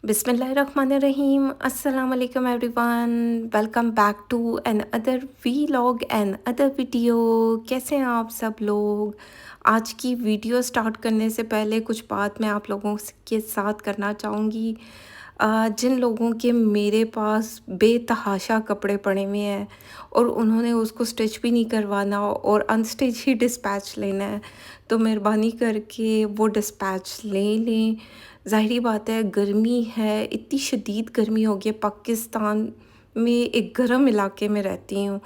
बिस्मिल्लाहिर्रहमानिर्रहीम अस्सलाम वालेकुम everyone. Welcome back to another vlog another video. कैसे हैं आप सब लोग? आज की वीडियो स्टार्ट करने से पहले कुछ बात मैं आप लोगों के साथ करना चाहूँगी। जिन लोगों के मेरे पास बेतहाशा कपड़े पड़े हुए हैं और उन्होंने उसको स्टिच भी नहीं करवाना और अनस्टिच ही डिस्पैच लेना है, तो मेहरबानी करके वो डिस्पैच ले लें। ज़ाहिर बात है, गर्मी है, इतनी शदीद गर्मी हो गई है। पाकिस्तान में एक गर्म इलाके में रहती हूँ,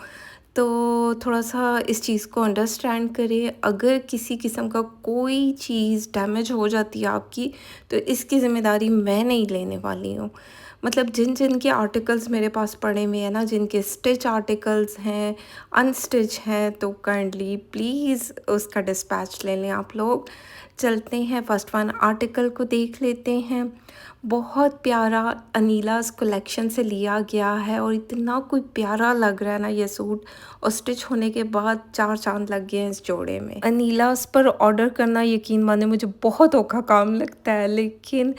तो थोड़ा-सा इस चीज़ को अंडरस्टैंड करें। अगर किसी किस्म का कोई चीज़ डैमेज हो जाती है आपकी, तो इसकी ज़िम्मेदारी मैं नहीं लेने वाली हूँ। मतलब जिन-जिन के आर्टिकल्स मेरे पास पड़े हुए हैं ना, जिनके स्टिच आर्टिकल्स हैं, अनस्टिच हैं, तो काइंडली प्लीज़ उसका डिस्पैच ले लें आप लोग। चलते हैं फर्स्ट वन आर्टिकल को देख लेते हैं। बहुत प्यारा अनीलाज़ कलेक्शन से लिया गया है और इतना कोई प्यारा लग रहा है ना ये सूट, और स्टिच होने के बाद 4 चाँद लग गए हैं इस जोड़े में। अनीलाज़ पर ऑर्डर करना यकीन मानिए मुझे बहुत औखा काम लगता है, लेकिन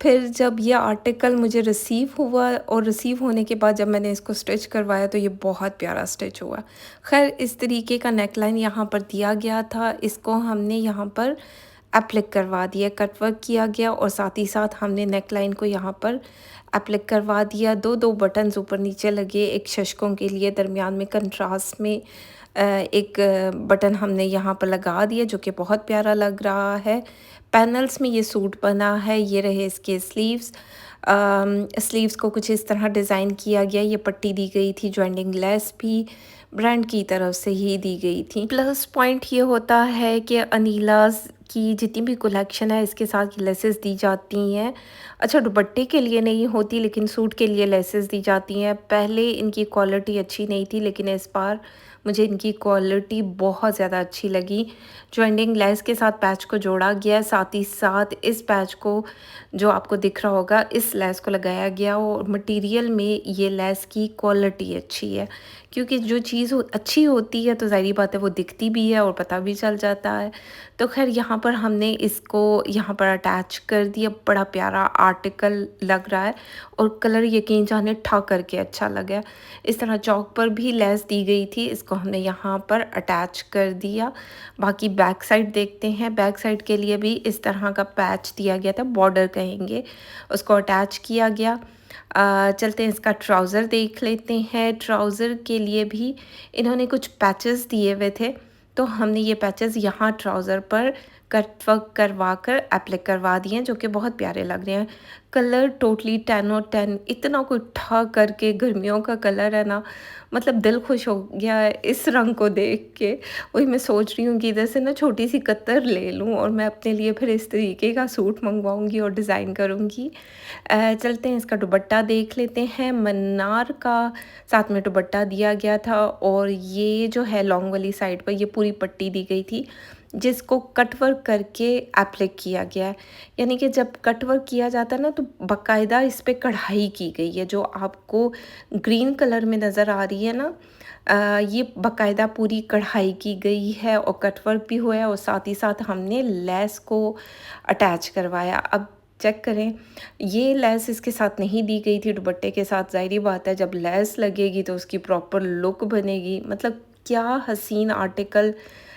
फिर जब ये आर्टिकल मुझे रिसीव हुआ और रिसीव होने के बाद जब मैंने इसको स्टिच करवाया तो ये बहुत प्यारा स्टिच हुआ। ख़ैर इस तरीके का नेकलाइन यहाँ पर दिया गया था, इसको हमने यहाँ पर एप्लिक करवा दिया, कट वर्क किया गया और साथ ही साथ हमने नेकलाइन को यहाँ पर एप्लिक करवा दिया। 2-2 बटन्स ऊपर नीचे लगे, एक शशकों के लिए दरमियान में कंट्रास्ट में एक बटन हमने यहाँ पर लगा दिया जो कि बहुत प्यारा लग रहा है। पैनल्स में ये सूट बना है, ये रहे इसके स्लीव्स। स्लीव्स को कुछ इस तरह डिज़ाइन किया गया, ये पट्टी दी गई थी, जॉइंटिंग लेस भी ब्रांड की तरफ से ही दी गई थी। प्लस पॉइंट ये होता है कि अनीलाज़ की जितनी भी कलेक्शन है इसके साथ लेसेस दी जाती हैं। अच्छा, दुपट्टे के लिए नहीं होती लेकिन सूट के लिए लेसेस दी जाती हैं। पहले इनकी क्वालिटी अच्छी नहीं थी लेकिन इस बार मुझे इनकी क्वालिटी बहुत ज़्यादा अच्छी लगी। जॉइंटिंग लेस के साथ पैच को जोड़ा गया है, साथ ही साथ इस पैच को जो आपको दिख रहा होगा इस लेस को लगाया गया और मटेरियल में ये लेस की क्वालिटी अच्छी है, क्योंकि जो चीज़ अच्छी होती है तो ज़ाहिर बात है वो दिखती भी है और पता भी चल जाता है। तो खैर यहाँ पर हमने इसको यहाँ पर अटैच कर दिया। बड़ा प्यारा आर्टिकल लग रहा है और कलर यकीन जाने ठा करके अच्छा लगा। इस तरह चौक पर भी लेस दी गई थी, इसको हमने यहाँ पर अटैच कर दिया। बाकी बैक साइड देखते हैं। बैक साइड के लिए भी इस तरह का पैच दिया गया था, बॉर्डर कहेंगे, उसको अटैच किया गया। चलते हैं इसका ट्राउज़र देख लेते हैं। ट्राउज़र के लिए भी इन्होंने कुछ पैचेस दिए हुए थे, तो हमने ये पैचेस यहाँ ट्राउज़र पर कट वर्क करवा कर एप्लिक करवा दिए हैं, जो कि बहुत प्यारे लग रहे हैं। कलर टोटली 10 और 10, इतना कोई ठा करके गर्मियों का कलर है ना, मतलब दिल खुश हो गया है इस रंग को देख के। वही मैं सोच रही हूँ कि इधर से ना छोटी सी कतर ले लूँ और मैं अपने लिए फिर इस तरीके का सूट मंगवाऊँगी और डिज़ाइन करूँगी। चलते हैं इसका दुपट्टा देख लेते हैं। मन्नार का साथ में दुपट्टा दिया गया था और ये जो है लॉन्ग वाली साइड पर ये पूरी पट्टी दी गई थी, जिसको कट वर्क करके एप्लिक किया गया है। यानी कि जब कट वर्क किया जाता है ना, तो बाकायदा इस पे कढ़ाई की गई है, जो आपको ग्रीन कलर में नज़र आ रही है ना, ये बाकायदा पूरी कढ़ाई की गई है और कट वर्क भी हुआ है और साथ ही साथ हमने लेस को अटैच करवाया। अब चेक करें, ये लेस इसके साथ नहीं दी गई थी दुपट्टे के साथ। ज़ाहिर बात है जब लेस लगेगी तो उसकी प्रॉपर लुक बनेगी। मतलब क्या हसीन आर्टिकल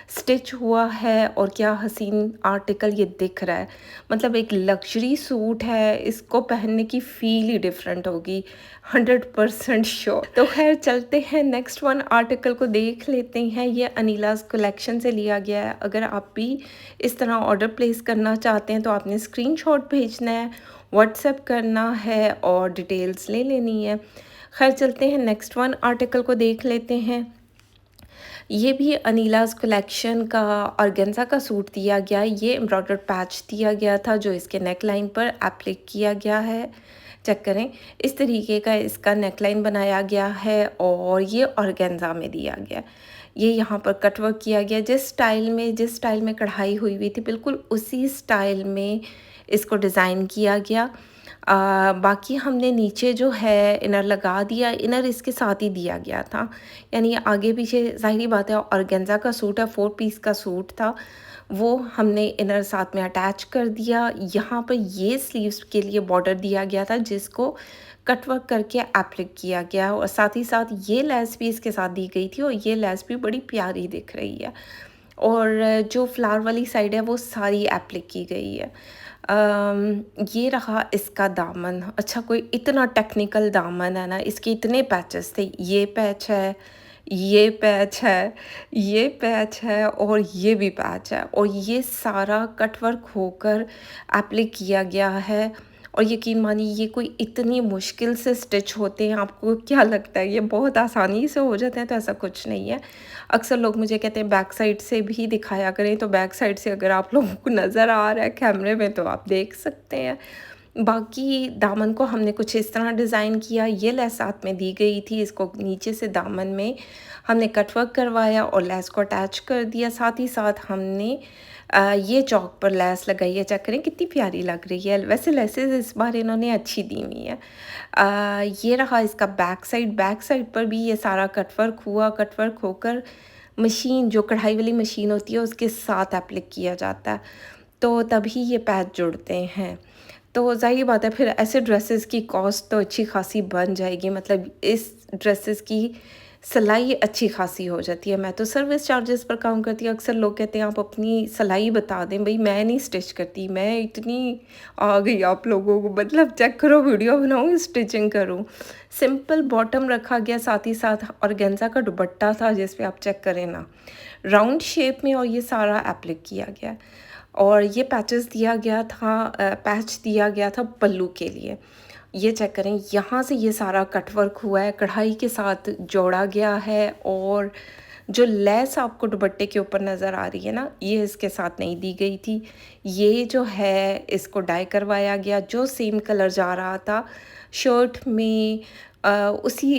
स्टिच हुआ है और क्या हसीन आर्टिकल ये दिख रहा है। मतलब एक लग्जरी सूट है, इसको पहनने की फ़ील ही डिफरेंट होगी, 100% श्योर। तो खैर चलते हैं नेक्स्ट वन आर्टिकल को देख लेते हैं। ये अनीलाज़ कलेक्शन से लिया गया है। अगर आप भी इस तरह ऑर्डर प्लेस करना चाहते हैं तो आपने स्क्रीनशॉट भेजना है, व्हाट्सएप करना है और डिटेल्स ले लेनी है। खैर चलते हैं नेक्स्ट वन आर्टिकल को देख लेते हैं। ये भी अनीलाज़ कलेक्शन का ऑर्गेन्जा का सूट दिया गया। ये एम्ब्रॉयडर्ड पैच दिया गया था जो इसके नेक लाइन पर एप्लिक किया गया है। चेक करें, इस तरीके का इसका नेक लाइन बनाया गया है और ये ऑर्गेन्जा में दिया गया। ये यहाँ पर कट वर्क किया गया, जिस स्टाइल में कढ़ाई हुई हुई थी बिल्कुल उसी स्टाइल में इसको डिज़ाइन किया गया। बाकी हमने नीचे जो है इनर लगा दिया, इनर इसके साथ ही दिया गया था। यानी आगे पीछे ज़ाहिर बात है ऑर्गेन्जा का सूट है, 4 पीस का सूट था, वो हमने इनर साथ में अटैच कर दिया। यहाँ पर ये स्लीव्स के लिए बॉर्डर दिया गया था जिसको कटवर्क करके एप्लिक किया गया, और साथ ही साथ ये लेस भी इसके साथ दी गई थी, और ये लेस भी बड़ी प्यारी दिख रही है। और जो फ्लावर वाली साइड है वो सारी एप्लिक की गई है। ये रहा इसका दामन। अच्छा, कोई इतना टेक्निकल दामन है ना, इसके इतने पैचेस थे। ये पैच है, ये पैच है, ये पैच है, और ये भी पैच है, और ये सारा कटवर्क होकर एप्लिक किया गया है। और यकीन मानिए ये कोई इतनी मुश्किल से स्टिच होते हैं, आपको क्या लगता है ये बहुत आसानी से हो जाते हैं? तो ऐसा कुछ नहीं है। अक्सर लोग मुझे कहते हैं बैक साइड से भी दिखाया करें, तो बैक साइड से अगर आप लोगों को नज़र आ रहा है कैमरे में तो आप देख सकते हैं। बाकी दामन को हमने कुछ इस तरह डिज़ाइन किया। ये लेस साथ में दी गई थी, इसको नीचे से दामन में हमने कटवर्क करवाया और लेस को अटैच कर दिया। साथ ही साथ हमने ये चौक पर लेस लगाई है। चेक करें कितनी प्यारी लग रही है। वैसे लेसेस इस बार इन्होंने अच्छी दी हुई है। ये रहा इसका बैक साइड। बैक साइड पर भी ये सारा कटवर्क हुआ। कटवर्क होकर मशीन, जो कढ़ाई वाली मशीन होती है, उसके साथ एप्लिक किया जाता है, तो तभी ये पैच जुड़ते हैं। तो ज़ाहिर बात है फिर ऐसे ड्रेसेस की कॉस्ट तो अच्छी खासी बन जाएगी। मतलब इस ड्रेसेस की सिलाई अच्छी खासी हो जाती है। मैं तो सर्विस चार्जेस पर काम करती हूँ। अक्सर लोग कहते हैं आप अपनी सिलाई बता दें। भई मैं नहीं स्टिच करती, मैं इतनी आ गई आप लोगों को, मतलब चेक करो, वीडियो बनाऊँ स्टिचिंग करूँ। सिंपल बॉटम रखा गया, साथ ही साथ ऑर्गेन्जा का दुपट्टा था जिस पे आप चेक करें ना, राउंड शेप में, और ये सारा एप्लिक किया गया। और ये पैचेस दिया गया था, पैच दिया गया था पल्लू के लिए। ये चेक करें, यहाँ से ये सारा कटवर्क हुआ है, कढ़ाई के साथ जोड़ा गया है, और जो लेस आपको दुपट्टे के ऊपर नज़र आ रही है ना, ये इसके साथ नहीं दी गई थी। ये जो है इसको डाई करवाया गया, जो सेम कलर जा रहा था शर्ट में, उसी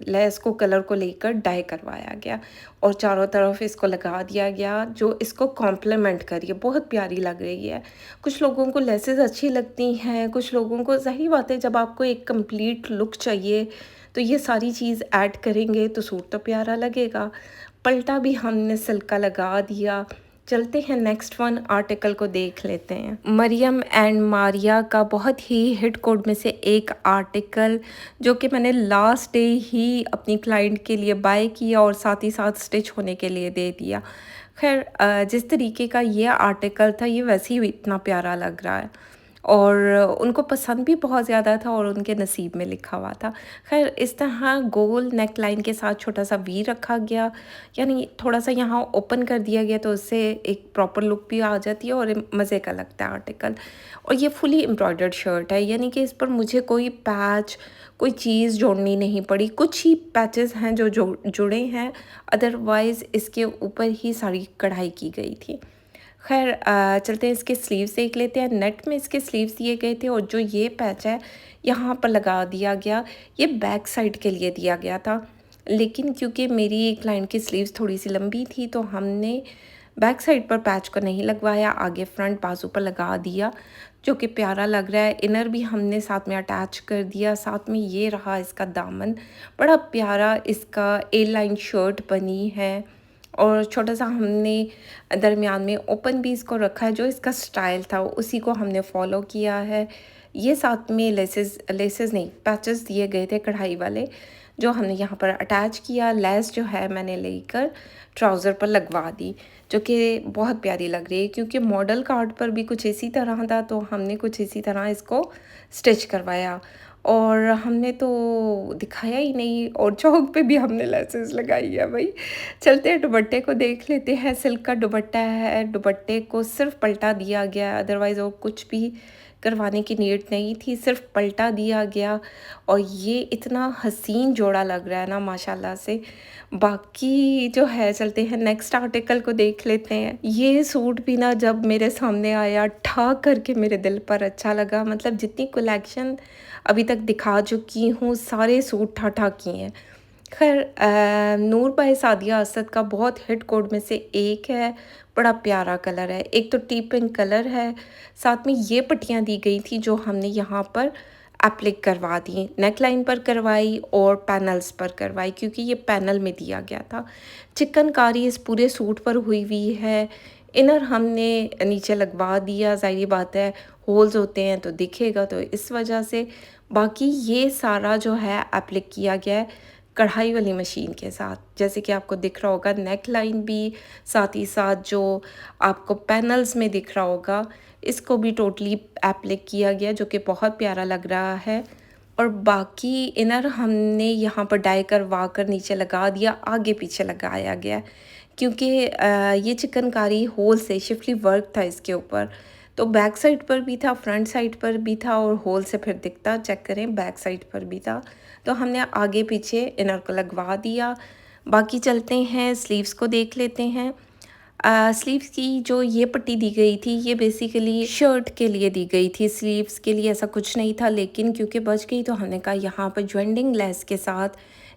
लेस को, कलर को लेकर डाई करवाया गया, और चारों तरफ इसको लगा दिया गया जो इसको कॉम्प्लीमेंट करिए। बहुत प्यारी लग रही है। कुछ लोगों को लेसेस अच्छी लगती हैं, कुछ लोगों को, ज़ाहिर बात है जब आपको एक कंप्लीट लुक चाहिए तो ये सारी चीज़ ऐड करेंगे तो सूट तो प्यारा लगेगा। पल्टा भी हमने सिल्क का लगा दिया। चलते हैं नेक्स्ट वन आर्टिकल को देख लेते हैं। मरियम एंड मारिया का बहुत ही हिट कोड में से एक आर्टिकल, जो कि मैंने लास्ट डे ही अपनी क्लाइंट के लिए बाय किया और साथ ही साथ स्टिच होने के लिए दे दिया। खैर, जिस तरीके का ये आर्टिकल था, ये वैसे ही इतना प्यारा लग रहा है, और उनको पसंद भी बहुत ज़्यादा था, और उनके नसीब में लिखा हुआ था। खैर, इस तरह गोल नेक लाइन के साथ छोटा सा वी रखा गया, यानी थोड़ा सा यहाँ ओपन कर दिया गया, तो उससे एक प्रॉपर लुक भी आ जाती है और मज़े का लगता है आर्टिकल। और ये फुली एम्ब्रॉयडर्ड शर्ट है, यानी कि इस पर मुझे कोई पैच, कोई चीज़ जोड़नी नहीं पड़ी। कुछ ही पैचेस हैं जो जुड़े हैं, अदरवाइज़ इसके ऊपर ही सारी कढ़ाई की गई थी। खैर, चलते हैं इसके स्लीव्स देख लेते हैं। नेट में इसके स्लीव्स दिए गए थे, और जो ये पैच है यहाँ पर लगा दिया गया, ये बैक साइड के लिए दिया गया था। लेकिन क्योंकि मेरी क्लाइंट की स्लीव्स थोड़ी सी लंबी थी, तो हमने बैक साइड पर पैच को नहीं लगवाया, आगे फ्रंट बाजू पर लगा दिया, जो कि प्यारा लग रहा है। इनर भी हमने साथ में अटैच कर दिया। साथ में ये रहा इसका दामन, बड़ा प्यारा इसका ए लाइन शर्ट बनी है, और छोटा सा हमने दरमियान में ओपन भी इसको रखा है। जो इसका स्टाइल था उसी को हमने फॉलो किया है। ये साथ में लेसेस नहीं, पैचेस दिए गए थे कढ़ाई वाले, जो हमने यहाँ पर अटैच किया। लेस जो है मैंने लेकर ट्राउज़र पर लगवा दी, जो कि बहुत प्यारी लग रही है, क्योंकि मॉडल कार्ड पर भी कुछ इसी तरह था, तो हमने कुछ इसी तरह इसको स्टिच करवाया। और हमने तो दिखाया ही नहीं, और चौक पे भी हमने लेसेस लगाई है भाई। चलते हैं दुपट्टे को देख लेते हैं। सिल्क का दुपट्टा है, दुपट्टे को सिर्फ पलटा दिया गया, अदरवाइज़ और कुछ भी करवाने की नीड नहीं थी, सिर्फ पलटा दिया गया, और ये इतना हसीन जोड़ा लग रहा है ना माशाल्लाह से। बाकी जो है, चलते हैं नेक्स्ट आर्टिकल को देख लेते हैं। ये सूट भी ना जब मेरे सामने आया, ठा करके मेरे दिल पर अच्छा लगा। मतलब जितनी कलेक्शन अभी तक दिखा चुकी हूँ, सारे सूट ठा ठा किए हैं। खैर, नूर बाय सादिया असद का बहुत हिट कोड में से एक है, बड़ा प्यारा कलर है। एक तो टी पिंक कलर है, साथ में ये पट्टियाँ दी गई थी जो हमने यहाँ पर एप्लिक करवा दी, नेक लाइन पर करवाई और पैनल्स पर करवाई, क्योंकि ये पैनल में दिया गया था। चिकनकारी इस पूरे सूट पर हुई हुई है। इनर हमने नीचे लगवा दिया, ज़ाहिर बात है होल्स होते हैं तो दिखेगा, तो इस वजह से। बाकी ये सारा जो है एप्लिक किया गया है कढ़ाई वाली मशीन के साथ, जैसे कि आपको दिख रहा होगा नेक लाइन भी, साथ ही साथ जो आपको पैनल्स में दिख रहा होगा इसको भी टोटली एप्लिक किया गया, जो कि बहुत प्यारा लग रहा है। और बाकी इनर हमने यहाँ पर डाई करवा कर नीचे लगा दिया, आगे पीछे लगाया गया, क्योंकि ये चिकनकारी होल से शिफली वर्क था इसके ऊपर, तो बैक साइड पर भी था, फ्रंट साइड पर भी था और होल से फिर दिखता, चेक करें बैक साइड पर भी था। तो हमने आगे पीछे इनर को लगवा दिया। बाकी चलते हैं स्लीव्स को देख लेते हैं। स्लीव्स की जो ये पट्टी दी गई थी ये बेसिकली शर्ट के लिए दी गई थी, स्लीव्स के लिए ऐसा कुछ नहीं था, लेकिन क्योंकि बच गई तो हमने कहा यहाँ पर ज्वेंडिंग लेस के साथ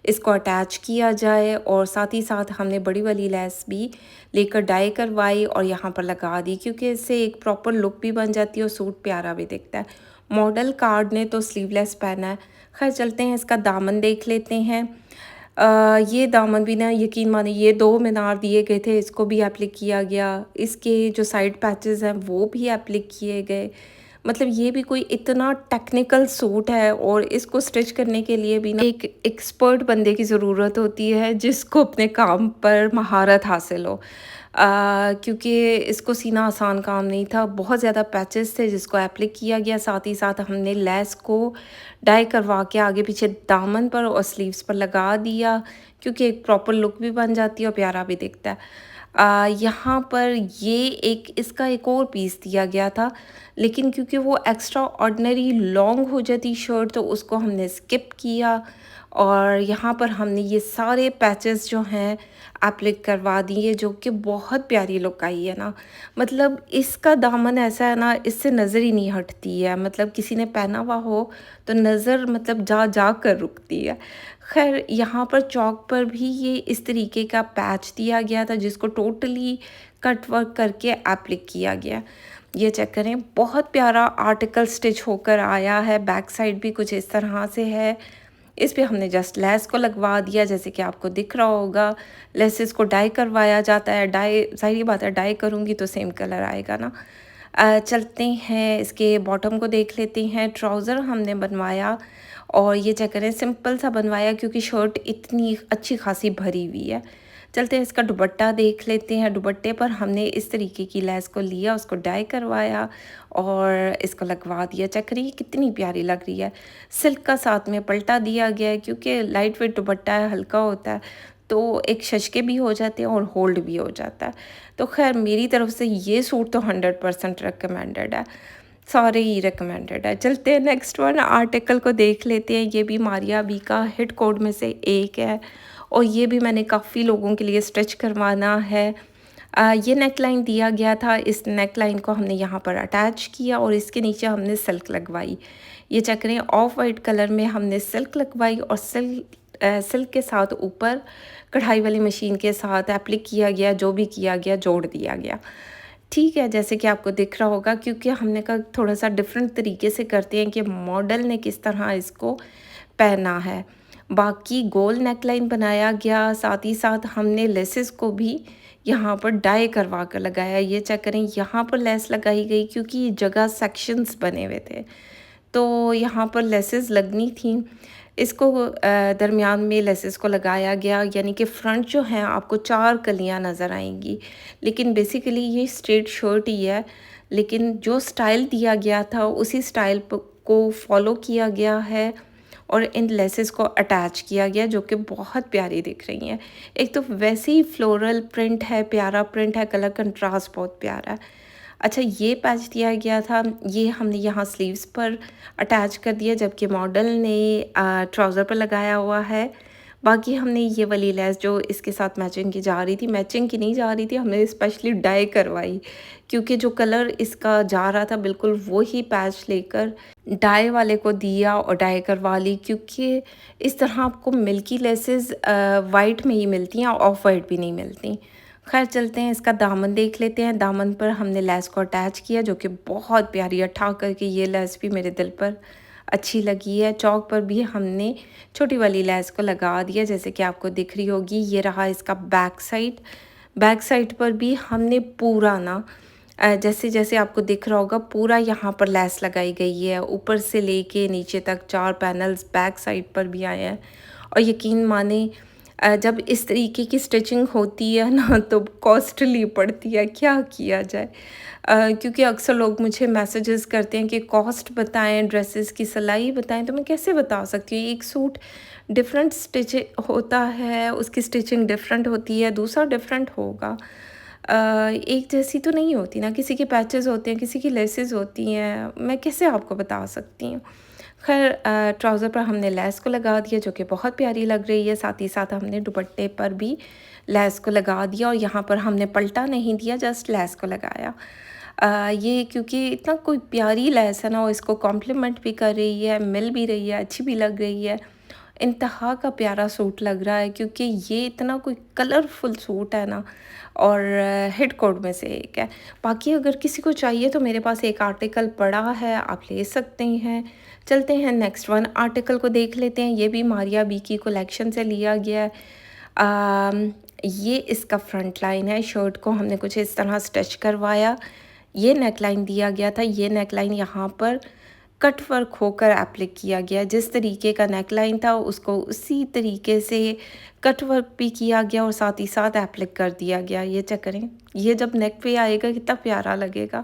इसको अटैच किया जाए, और साथ ही साथ हमने बड़ी वाली लेस भी लेकर डाई करवाई और यहाँ पर लगा दी, क्योंकि इससे एक प्रॉपर लुक भी बन जाती है और सूट प्यारा भी दिखता है। मॉडल कार्ड ने तो स्लीवलेस पहना है। खैर चलते हैं इसका दामन देख लेते हैं। ये दामन भी ना यकीन मानिए ये 2 मीनार दिए गए थे, इसको भी एप्लिक किया गया। इसके जो साइड पैचेस हैं वो भी एप्लिक किए गए। मतलब ये भी कोई इतना टेक्निकल सूट है और इसको स्टिच करने के लिए भी ना एक एक्सपर्ट बंदे की ज़रूरत होती है जिसको अपने काम पर महारत हासिल हो। क्योंकि इसको सीना आसान काम नहीं था, बहुत ज़्यादा पैचेस थे जिसको एप्लिक किया गया। साथ ही साथ हमने लेस को डाई करवा के आगे पीछे दामन पर और स्लीव्स पर लगा दिया, क्योंकि एक प्रॉपर लुक भी बन जाती है और प्यारा भी दिखता है। यहाँ पर ये एक इसका एक और पीस दिया गया था, लेकिन क्योंकि वो एक्स्ट्रा ऑर्डिनरी लॉन्ग हो जाती शर्ट तो उसको हमने स्किप किया, और यहाँ पर हमने ये सारे पैचेस जो हैं एप्लिक करवा दिए, जो कि बहुत प्यारी लुक आई है ना। मतलब इसका दामन ऐसा है ना, इससे नज़र ही नहीं हटती है, मतलब किसी ने पहना हुआ हो तो नज़र मतलब जा जा कर रुकती है। खैर यहाँ पर चौक पर भी ये इस तरीके का पैच दिया गया था जिसको टोटली कट वर्क करके एप्लिक किया गया। ये चेक करें, बहुत प्यारा आर्टिकल स्टिच होकर आया है। बैक साइड भी कुछ इस तरह से है। इस पे हमने जस्ट लेस को लगवा दिया, जैसे कि आपको दिख रहा होगा। लेसेस को डाई करवाया जाता है, डाई ज़ाहिर बात है डाई करूँगी तो सेम कलर आएगा ना। चलते हैं इसके बॉटम को देख लेते हैं। ट्राउज़र हमने बनवाया और ये चेक करें सिंपल सा बनवाया, क्योंकि शर्ट इतनी अच्छी खासी भरी हुई है। चलते हैं इसका दुपट्टा देख लेते हैं। दुपट्टे पर हमने इस तरीके की लेस को लिया, उसको डाई करवाया और इसको लगवा दिया। चेक करिए कितनी प्यारी लग रही है। सिल्क का साथ में पल्टा दिया गया है, क्योंकि लाइट वेट दुपट्टा है, हल्का होता है, तो एक शशके भी हो जाते हैं और होल्ड भी हो जाता है। तो खैर मेरी तरफ से ये सूट तो 100% रिकमेंडेड है, सारे ही रिकमेंडेड है। चलते हैं नेक्स्ट वन आर्टिकल को देख लेते हैं। ये भी मारिया बी का हिट कोड में से एक है और ये भी मैंने काफ़ी लोगों के लिए स्टिच करवाना है। ये नेक लाइन दिया गया था, इस नेक लाइन को हमने यहाँ पर अटैच किया और इसके नीचे हमने सिल्क लगवाई। ये चेक करें ऑफ वाइट कलर में हमने सिल्क लगवाई और सिल्क के साथ ऊपर कढ़ाई वाली मशीन के साथ एप्लिक किया गया, जो भी किया गया जोड़ दिया गया। ठीक है, जैसे कि आपको दिख रहा होगा, क्योंकि हमने कहा थोड़ा सा डिफरेंट तरीके से करते हैं कि मॉडल ने किस तरह इसको पहना है। बाकी गोल नेकलाइन बनाया गया, साथ ही साथ हमने लेसेस को भी यहाँ पर डाई करवा कर लगाया। ये चेक करें, यहाँ पर लेस लगाई गई क्योंकि ये जगह सेक्शंस बने हुए थे, तो यहाँ पर लेसेस लगनी थी। इसको दरमियान में लेसेस को लगाया गया, यानी कि फ्रंट जो है आपको 4 कलियाँ नज़र आएंगी, लेकिन बेसिकली ये स्ट्रेट शर्ट ही है, लेकिन जो स्टाइल दिया गया था उसी स्टाइल को फॉलो किया गया है और इन लेसेस को अटैच किया गया, जो कि बहुत प्यारी दिख रही हैं। एक तो वैसे ही फ्लोरल प्रिंट है, प्यारा प्रिंट है, कलर कंट्रास्ट बहुत प्यारा है। अच्छा, ये पैच दिया गया था, ये हमने यहाँ स्लीव्स पर अटैच कर दिया, जबकि मॉडल ने ट्राउज़र पर लगाया हुआ है। बाकी हमने ये वाली लेस जो इसके साथ मैचिंग की जा रही थी, मैचिंग की नहीं जा रही थी, हमने स्पेशली डाई करवाई, क्योंकि जो कलर इसका जा रहा था बिल्कुल वो ही पैच लेकर डाई वाले को दिया और डाई करवा ली, क्योंकि इस तरह आपको मिल्की लेसेस वाइट में ही मिलती हैं, ऑफ वाइट भी नहीं मिलती। खैर चलते हैं इसका दामन देख लेते हैं। दामन पर हमने लेस को अटैच किया, जो कि बहुत प्यारी अठा करके ये लेस भी मेरे दिल पर अच्छी लगी है। चौक पर भी हमने छोटी वाली लेस को लगा दिया, जैसे कि आपको दिख रही होगी। ये रहा इसका बैक साइड। बैक साइड पर भी हमने पूरा ना जैसे जैसे आपको दिख रहा होगा पूरा यहाँ पर लेस लगाई गई है, ऊपर से लेके नीचे तक 4 पैनल्स बैक साइड पर भी आए हैं। और यकीन माने जब इस तरीके की स्टिचिंग होती है ना तो कॉस्टली पड़ती है, क्या किया जाए। क्योंकि अक्सर लोग मुझे मैसेजेस करते हैं कि कॉस्ट बताएं, ड्रेसेस की सिलाई बताएं, तो मैं कैसे बता सकती हूँ। एक सूट डिफरेंट स्टिच होता है, उसकी स्टिचिंग डिफरेंट होती है, दूसरा डिफरेंट होगा। एक जैसी तो नहीं होती ना, किसी के पैचेस होते हैं, किसी की लेसेस होती हैं, मैं कैसे आपको बता सकती हूँ। खैर ट्राउज़र पर हमने लेस को लगा दिया जो कि बहुत प्यारी लग रही है, साथ ही साथ हमने दुपट्टे पर भी लेस को लगा दिया और यहाँ पर हमने पलटा नहीं दिया, जस्ट लेस को लगाया। ये क्योंकि इतना कोई प्यारी लेस है ना, और इसको कॉम्प्लीमेंट भी कर रही है, मिल भी रही है, अच्छी भी लग रही है। इंतहा का प्यारा सूट लग रहा है क्योंकि ये इतना कोई कलरफुल सूट है ना, और हिट कोड में से एक है। बाकी अगर किसी को चाहिए तो मेरे पास एक आर्टिकल पड़ा है, आप ले सकते हैं। चलते हैं नेक्स्ट वन आर्टिकल को देख लेते हैं। ये भी मारिया बी की कलेक्शन से लिया गया है। ये इसका फ्रंट लाइन है। शर्ट को हमने कुछ इस तरह स्टिच करवाया। ये नेकलाइन दिया गया था। ये नेकलाइन यहाँ पर कट वर्क होकर एप्लिक किया गया। जिस तरीके का नेकलाइन था उसको उसी तरीके से कट वर्क भी किया गया और साथ ही साथ एप्लिक कर दिया गया। ये चेक करें, ये जब नेक पे आएगा कितना प्यारा लगेगा।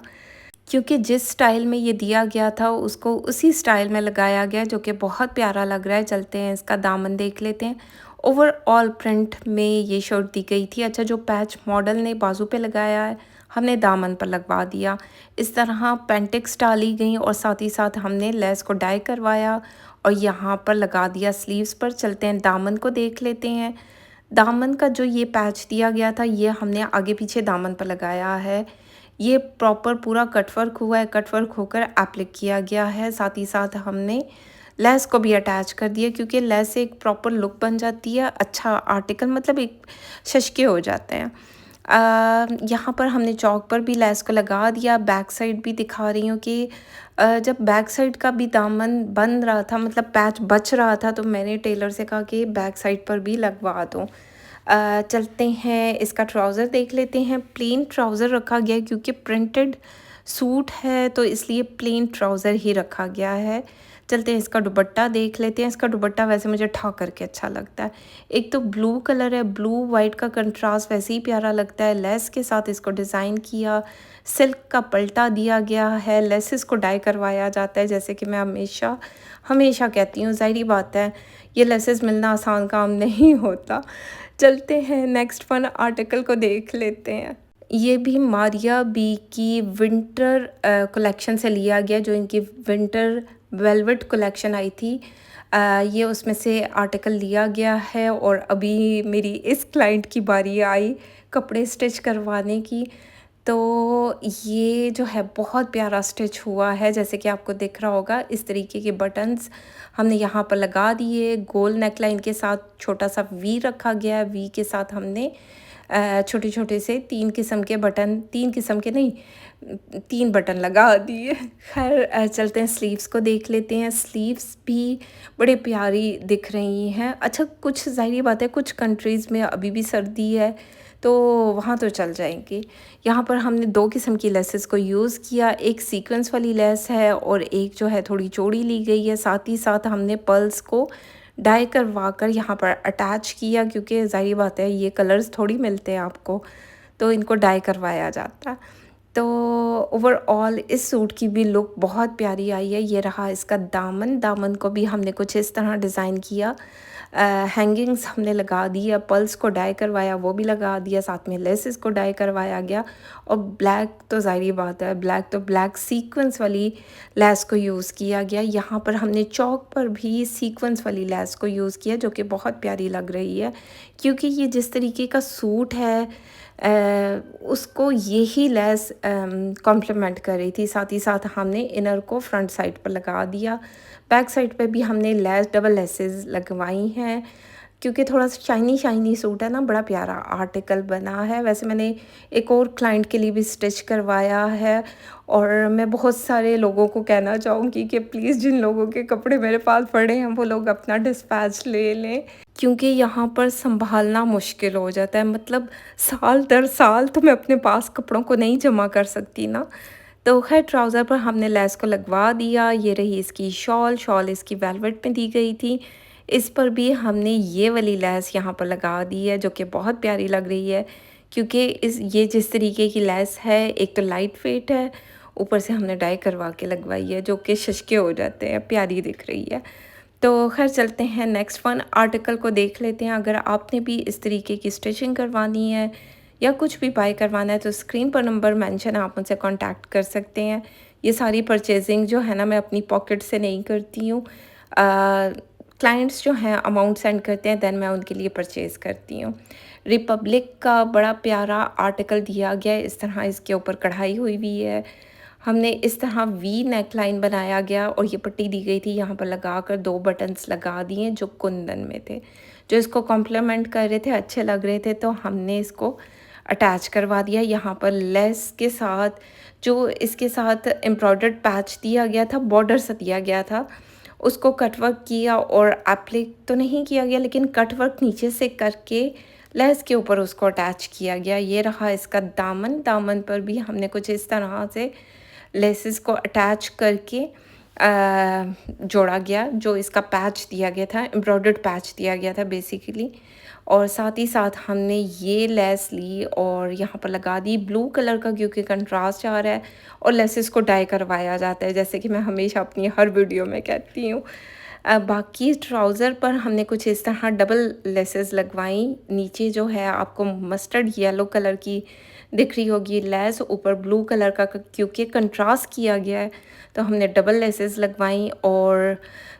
क्योंकि जिस स्टाइल में ये दिया गया था उसको उसी स्टाइल में लगाया गया जो कि बहुत प्यारा लग रहा है। चलते हैं इसका दामन देख लेते हैं। ओवरऑल प्रिंट में ये शर्ट दी गई थी। अच्छा, जो पैच मॉडल ने बाजू पे लगाया है हमने दामन पर लगवा दिया। इस तरह पेंटिक्स डाली गई और साथ ही साथ हमने लेस को डाई करवाया और यहाँ पर लगा दिया स्लीव्स पर। चलते हैं दामन को देख लेते हैं। दामन का जो ये पैच दिया गया था ये हमने आगे पीछे दामन पर लगाया है। ये प्रॉपर पूरा कटवर्क हुआ है, कटवर्क होकर एप्लिक किया गया है। साथ ही साथ हमने लेस को भी अटैच कर दिया क्योंकि लेस से एक प्रॉपर लुक बन जाती है, अच्छा आर्टिकल मतलब एक शशके हो जाते हैं। यहाँ पर हमने चौक पर भी लेस को लगा दिया। बैक साइड भी दिखा रही हूँ कि जब बैक साइड का भी दामन बन रहा था, मतलब पैच बच रहा था, तो मैंने टेलर से कहा कि बैक साइड पर भी लगवा दूँ। चलते हैं इसका ट्राउज़र देख लेते हैं। प्लेन ट्राउज़र रखा गया है क्योंकि प्रिंटेड सूट है तो इसलिए प्लेन ट्राउज़र ही रखा गया है। चलते हैं इसका दुपट्टा देख लेते हैं। इसका दुपट्टा वैसे मुझे ठा करके अच्छा लगता है। एक तो ब्लू कलर है, ब्लू वाइट का कंट्रास्ट वैसे ही प्यारा लगता है। लेस के साथ इसको डिज़ाइन किया, सिल्क का पल्टा दिया गया है, लेसेस को डाई करवाया जाता है। जैसे कि मैं हमेशा हमेशा कहती हूँ, ज़ाहिर बात है ये लेसेस मिलना आसान काम नहीं होता। चलते हैं नेक्स्ट वन आर्टिकल को देख लेते हैं। ये भी मारिया बी की विंटर कलेक्शन से लिया गया, जो इनकी विंटर वेलवेट कलेक्शन आई थी। ये उसमें से आर्टिकल लिया गया है और अभी मेरी इस क्लाइंट की बारी आई कपड़े स्टिच करवाने की। तो ये जो है बहुत प्यारा स्टिच हुआ है, जैसे कि आपको दिख रहा होगा। इस तरीके के बटन्स हमने यहाँ पर लगा दिए। गोल नेकलाइन के साथ छोटा सा वी रखा गया है। वी के साथ हमने छोटे छोटे से 3 किस्म के बटन, 3 किस्म के नहीं 3 बटन लगा दिए। खैर चलते हैं स्लीव्स को देख लेते हैं। स्लीव्स भी बड़े प्यारी दिख रही हैं। अच्छा, कुछ ज़ाहिर बात है कुछ कंट्रीज़ में अभी भी सर्दी है तो वहाँ तो चल जाएंगी। यहाँ पर हमने 2 किस्म की लेसेस को यूज़ किया। एक सीक्वेंस वाली लेस है और एक जो है थोड़ी चौड़ी ली गई है। साथ ही साथ हमने पर्ल्स को डाई करवा कर यहाँ पर अटैच किया क्योंकि ज़ाहिर बात है ये कलर्स थोड़ी मिलते हैं आपको, तो इनको डाई करवाया जाता है। तो ओवरऑल इस सूट की भी लुक बहुत प्यारी आई है। ये रहा इसका दामन। दामन को भी हमने कुछ इस तरह डिज़ाइन किया। हैंगिंग्स हमने लगा दी है, पर्ल्स को डाई करवाया वो भी लगा दिया, साथ में लेसेस को डाई करवाया गया। और ब्लैक तो ज़ाहिर बात है, ब्लैक तो ब्लैक सीक्वेंस वाली लेस को यूज़ किया गया। यहाँ पर हमने चौक पर भी सीक्वेंस वाली लेस को यूज़ किया जो कि बहुत प्यारी लग रही है क्योंकि ये जिस तरीके का सूट है उसको यही लेस कॉम्प्लीमेंट कर रही थी। साथ ही साथ हमने इनर को फ्रंट साइड पर लगा दिया। बैक साइड पे भी हमने लेस डबल लेसेस लगवाई हैं। क्योंकि थोड़ा-सा शाइनी शाइनी सूट है ना, बड़ा प्यारा आर्टिकल बना है। वैसे मैंने एक और क्लाइंट के लिए भी स्टिच करवाया है और मैं बहुत सारे लोगों को कहना चाहूँगी कि प्लीज़ जिन लोगों के कपड़े मेरे पास पड़े हैं, वो लोग अपना डिस्पैच ले लें, क्योंकि यहाँ पर सँभालना मुश्किल हो जाता है। मतलब साल दर साल तो मैं अपने पास कपड़ों को नहीं जमा कर सकती ना। तो ख़ैर ट्राउज़र पर हमने लेस को लगवा दिया। ये रही इसकी शॉल, शॉल इसकी वेलवेट में दी गई थी। इस पर भी हमने ये वाली लेस यहाँ पर लगा दी है, जो कि बहुत प्यारी लग रही है, क्योंकि इस ये जिस तरीके की लेस है, एक तो लाइट वेट है, ऊपर से हमने डाई करवा के लगवाई है, जो कि शशके हो जाते हैं, प्यारी दिख रही है। तो ख़ैर चलते हैं नेक्स्ट वन आर्टिकल को देख लेते हैं। अगर आपने भी इस तरीके की स्टिचिंग करवानी है या कुछ भी बाय करवाना है, तो स्क्रीन पर नंबर मेंशन है, आप मुझसे कांटेक्ट कर सकते हैं। ये सारी परचेजिंग जो है ना, मैं अपनी पॉकेट से नहीं करती हूँ। क्लाइंट्स जो हैं अमाउंट सेंड करते हैं, देन मैं उनके लिए परचेज़ करती हूँ। रिपब्लिक का बड़ा प्यारा आर्टिकल दिया गया है, इस तरह इसके ऊपर कढ़ाई हुई हुई है। हमने इस तरह वी नेक लाइन बनाया गया और ये पट्टी दी गई थी, यहाँ पर लगाकर 2 बटन्स लगा दिए जो कुंदन में थे, जो इसको कॉम्प्लीमेंट कर रहे थे, अच्छे लग रहे थे, तो हमने इसको अटैच करवा दिया। यहाँ पर लेस के साथ जो इसके साथ एम्ब्रॉयडर्ड पैच दिया गया था, बॉर्डर सा दिया गया था, उसको कट वर्क किया और एप्लिक तो नहीं किया गया, लेकिन कट वर्क नीचे से करके लेस के ऊपर उसको अटैच किया गया। ये रहा इसका दामन, दामन पर भी हमने कुछ इस तरह से लेसेस को अटैच करके जोड़ा गया, जो इसका पैच दिया गया था, एम्ब्रॉयडर्ड पैच दिया गया था बेसिकली। और साथ ही साथ हमने ये लेस ली और यहाँ पर लगा दी ब्लू कलर का, क्योंकि कंट्रास्ट आ रहा है और लेसेस को डाई करवाया जाता है, जैसे कि मैं हमेशा अपनी हर वीडियो में कहती हूँ। बाकी ट्राउज़र पर हमने कुछ इस तरह डबल लेसेस लगवाई। नीचे जो है आपको मस्टर्ड येलो कलर की दिख रही होगी लेस, ऊपर ब्लू कलर का, क्योंकि कंट्रास्ट किया गया है, तो हमने डबल लेसेस लगवाई। और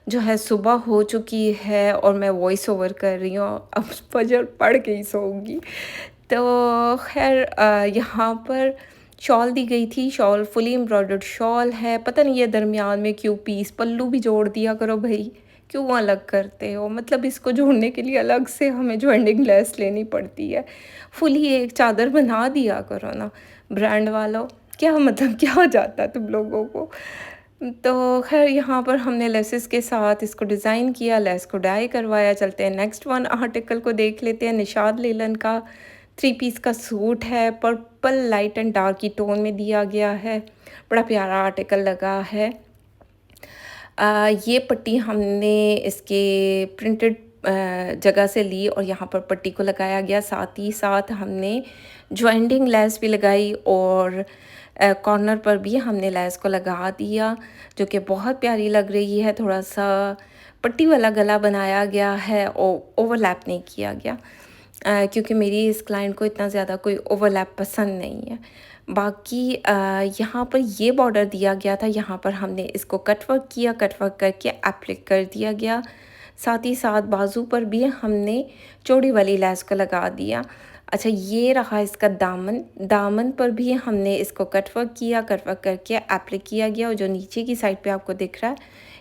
जो है सुबह हो चुकी है और मैं वॉइस ओवर कर रही हूँ, अब फजर पड़ के ही सोऊंगी। तो खैर यहाँ पर शॉल दी गई थी, शॉल फुली एम्ब्रॉयडर्ड शॉल है। पता नहीं ये दरमियान में क्यों पीस पल्लू भी जोड़ दिया करो भाई, क्यों अलग करते हो? मतलब इसको जोड़ने के लिए अलग से हमें जॉइंटिंग लेस लेनी पड़ती है। फुली एक चादर बना दिया करो ना ब्रांड वालों, क्या मतलब क्या हो जाता है तुम लोगों को? तो खैर यहाँ पर हमने लेसेस के साथ इसको डिज़ाइन किया, लेस को डाई करवाया। चलते हैं नेक्स्ट वन आर्टिकल को देख लेते हैं। निशाद लेलन का 3 पीस का सूट है, पर्पल लाइट एंड डार्क की टोन में दिया गया है, बड़ा प्यारा आर्टिकल लगा है। ये पट्टी हमने इसके प्रिंटेड जगह से ली और यहाँ पर पट्टी को लगाया गया, साथ ही साथ हमने जॉइंटिंग लेस भी लगाई और कॉर्नर पर भी हमने लेस को लगा दिया, जो कि बहुत प्यारी लग रही है। थोड़ा सा पट्टी वाला गला बनाया गया है और ओवरलैप नहीं किया गया, क्योंकि मेरी इस क्लाइंट को इतना ज़्यादा कोई ओवरलैप पसंद नहीं है। बाकी यहाँ पर ये बॉर्डर दिया गया था, यहाँ पर हमने इसको कट वर्क किया, कट वर्क करके एप्लिक कर दिया गया। साथ ही साथ बाजू पर भी हमने चौड़ी वाली लेस को लगा दिया। अच्छा, ये रहा इसका दामन, दामन पर भी हमने इसको कट वर्क किया, कट वर्क करके एप्लिक किया गया और जो नीचे की साइड पे आपको दिख रहा है,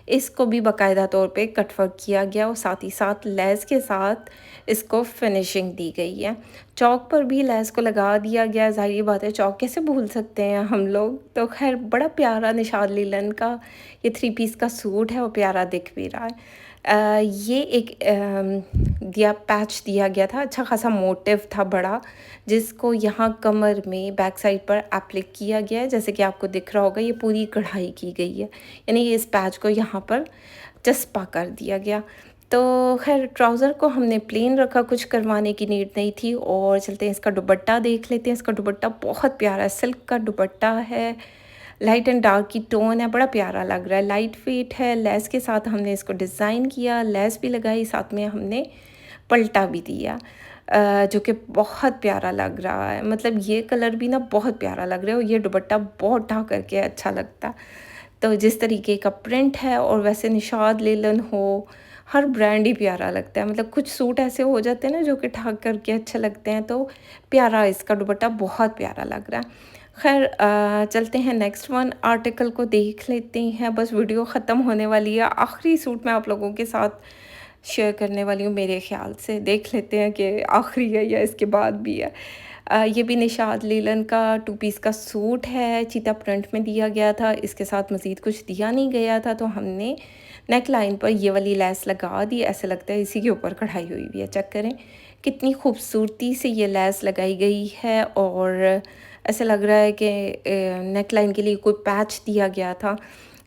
इसको भी बाकायदा तौर पे कट वर्क किया गया और साथ ही साथ लेस के साथ इसको फिनिशिंग दी गई है। चौक पर भी लेस को लगा दिया गया, ज़ाहिर बात है चौक कैसे भूल सकते हैं हम लोग। तो खैर बड़ा प्यारा निशाद लीलन का ये 3 पीस का सूट है और प्यारा दिख भी रहा है। ये एक दिया पैच दिया गया था, अच्छा खासा मोटिव था बड़ा, जिसको यहाँ कमर में बैक साइड पर एप्लिक किया गया है, जैसे कि आपको दिख रहा होगा ये पूरी कढ़ाई की गई है, यानी इस पैच को यहाँ पर चस्पा कर दिया गया। तो खैर ट्राउज़र को हमने प्लेन रखा, कुछ करवाने की नीड नहीं थी। और चलते हैं इसका दुपट्टा देख लेते हैं। इसका दुपट्टा बहुत प्यारा है, सिल्क का दुपट्टा है, लाइट एंड डार्क की टोन है, बड़ा प्यारा लग रहा है, लाइट वेट है। लेस के साथ हमने इसको डिज़ाइन किया, लेस भी लगाई, साथ में हमने पलटा भी दिया, जो कि बहुत प्यारा लग रहा है। मतलब ये कलर भी ना बहुत प्यारा लग रहा है और ये दुपट्टा बहुत ढा करके अच्छा लगता। तो जिस तरीके का प्रिंट है, और वैसे निशाद लेलन हो, हर ब्रांड ही प्यारा लगता है। मतलब कुछ सूट ऐसे हो जाते हैं ना जो कि ढक करके अच्छे लगते हैं, तो प्यारा इसका दुपट्टा बहुत प्यारा लग रहा है। खैर चलते हैं नेक्स्ट वन आर्टिकल को देख लेते हैं। बस वीडियो ख़त्म होने वाली है, आखिरी सूट मैं आप लोगों के साथ शेयर करने वाली हूँ मेरे ख़्याल से। देख लेते हैं कि आखिरी है या इसके बाद भी है। ये भी निशात लीलन का 2 पीस का सूट है, चीता प्रिंट में दिया गया था। इसके साथ मज़ीद कुछ दिया नहीं गया था, तो हमने नेक लाइन पर ये वाली लेस लगा दी। ऐसे लगता है इसी के ऊपर कढ़ाई हुई हुई है। चेक करें कितनी खूबसूरती से ये लेस लगाई गई है, और ऐसे लग रहा है कि नेक लाइन के लिए कोई पैच दिया गया था।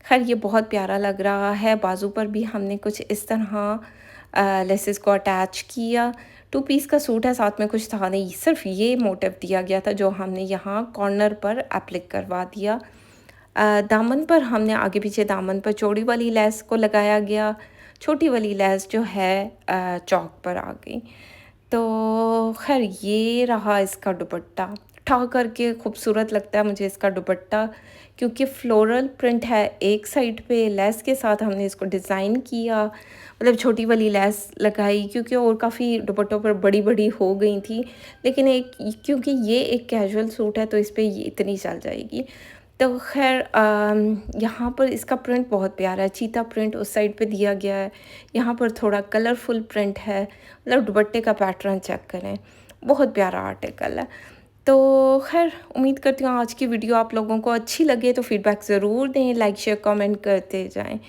ख़ैर ये बहुत प्यारा लग रहा है। बाजू पर भी हमने कुछ इस तरह लेसेस को अटैच किया। 2 पीस का सूट है, साथ में कुछ था नहीं, सिर्फ ये मोटिव दिया गया था जो हमने यहाँ कॉर्नर पर एप्लिक करवा दिया। दामन पर हमने आगे पीछे दामन पर चौड़ी वाली लेस को लगाया गया, छोटी वाली लेस जो है चौक पर आ गई। तो ख़ैर ये रहा इसका दुपट्टा। ठा करके खूबसूरत लगता है मुझे इसका दुपट्टा, क्योंकि फ्लोरल प्रिंट है एक साइड पे, लेस के साथ हमने इसको डिज़ाइन किया, मतलब छोटी वाली लेस लगाई क्योंकि और काफ़ी दुपट्टों पर बड़ी-बड़ी हो गई थी। लेकिन एक क्योंकि ये एक कैजुअल सूट है तो इस पे ये इतनी चल जाएगी। तो ख़ैर यहाँ पर इसका प्रिंट बहुत प्यारा है, चीता प्रिंट उस साइड पे दिया गया है, यहाँ पर थोड़ा कलरफुल प्रिंट है, मतलब दुपट्टे का पैटर्न चेक करें, बहुत प्यारा आर्टिकल है। तो ख़ैर उम्मीद करती हूँ आज की वीडियो आप लोगों को अच्छी लगे, तो फ़ीडबैक ज़रूर दें, लाइक शेयर कमेंट करते जाएँ।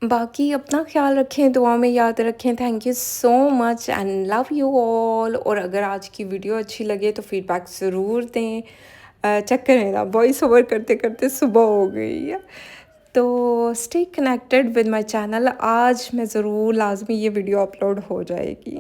बाकी अपना ख़्याल रखें, दुआ में याद रखें। Thank you so much and love you all. और अगर आज की वीडियो अच्छी लगे तो फ़ीडबैक ज़रूर दें। चेक करें ना, वॉइस ओवर करते-करते सुबह हो गई है। तो stay connected with my channel. आज मैं ज़रूर लाज़मी ये वीडियो अपलोड हो जाएगी।